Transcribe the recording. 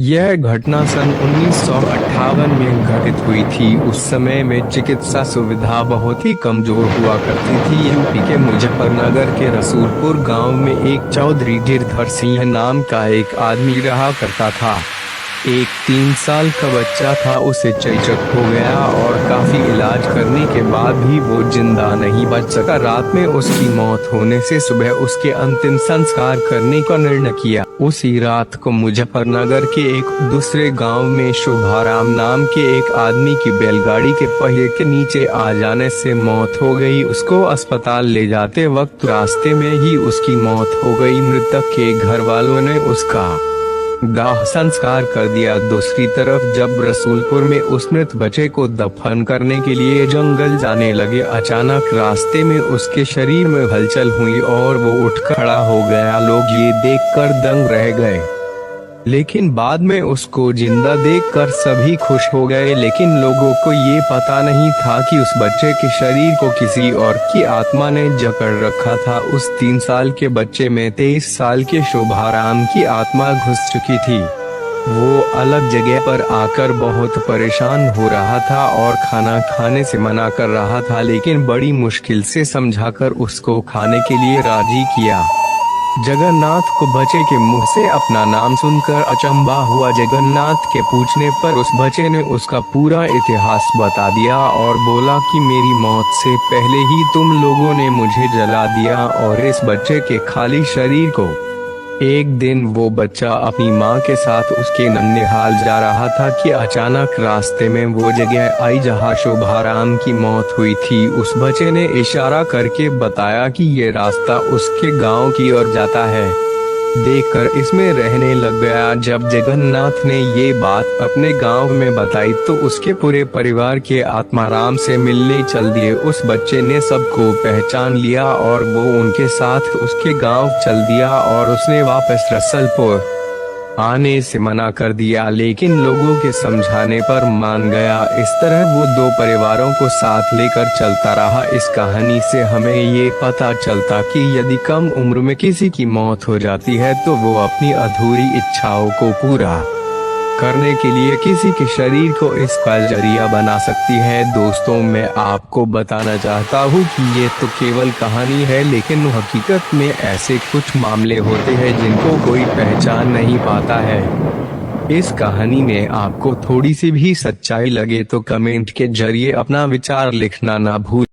यह घटना सन 1958 में घटित हुई थी। उस समय में चिकित्सा सुविधा बहुत ही कमजोर हुआ करती थी। यूपी के मुजफ्फरनगर के रसूलपुर गांव में एक चौधरी गिरधर सिंह नाम का एक आदमी रहा करता था। एक 3 साल का बच्चा था, उसे चेचक हो गया और काफी इलाज करने के बाद भी वो जिंदा नहीं बच सका। रात में उसकी मौत होने से सुबह उसके अंतिम संस्कार करने का निर्णय किया। उसी रात को मुजफ्फरनगर के एक दूसरे गांव में शुभाराम नाम के एक आदमी की बैलगाड़ी के पहिए के नीचे आ जाने से मौत हो गई। उसको अस्पताल ले जाते वक्त रास्ते में ही उसकी मौत हो गई। मृतक के घर वालों ने उसका दाह संस्कार कर दिया। दूसरी तरफ जब रसूलपुर में उस मृत बच्चे को दफन करने के लिए जंगल जाने लगे, अचानक रास्ते में उसके शरीर में हलचल हुई और वो उठ खड़ा हो गया। लोग ये देखकर दंग रह गए, लेकिन बाद में उसको जिंदा देखकर सभी खुश हो गए। लेकिन लोगों को ये पता नहीं था कि उस बच्चे के शरीर को किसी और की आत्मा ने जकड़ रखा था। उस 3 साल के बच्चे में 23 साल के शुभाराम की आत्मा घुस चुकी थी। वो अलग जगह पर आकर बहुत परेशान हो रहा था और खाना खाने से मना कर रहा था, लेकिन बड़ी मुश्किल से समझाकर उसको खाने के लिए राजी किया। जगन्नाथ को बच्चे के मुंह से अपना नाम सुनकर अचंभा हुआ। जगन्नाथ के पूछने पर उस बच्चे ने उसका पूरा इतिहास बता दिया और बोला कि मेरी मौत से पहले ही तुम लोगों ने मुझे जला दिया और इस बच्चे के खाली शरीर को। एक दिन वो बच्चा अपनी माँ के साथ उसके नन्हेहाल जा रहा था कि अचानक रास्ते में वो जगह आई जहाँ शुभाराम की मौत हुई थी। उस बच्चे ने इशारा करके बताया कि ये रास्ता उसके गांव की ओर जाता है। देखकर इसमें रहने लग गया। जब जगन्नाथ ने ये बात अपने गांव में बताई तो उसके पूरे परिवार के आत्माराम से मिलने चल दिए। उस बच्चे ने सबको पहचान लिया और वो उनके साथ उसके गांव चल दिया और उसने वापस रसूलपुर आने से मना कर दिया, लेकिन लोगों के समझाने पर मान गया। इस तरह वो 2 परिवारों को साथ लेकर चलता रहा। इस कहानी से हमें ये पता चलता कि यदि कम उम्र में किसी की मौत हो जाती है तो वो अपनी अधूरी इच्छाओं को पूरा करने के लिए किसी के शरीर को इसका जरिया बना सकती है। दोस्तों, मैं आपको बताना चाहता हूँ कि ये तो केवल कहानी है, लेकिन हकीकत में ऐसे कुछ मामले होते हैं जिनको कोई पहचान नहीं पाता है। इस कहानी में आपको थोड़ी सी भी सच्चाई लगे तो कमेंट के जरिए अपना विचार लिखना ना भूलें।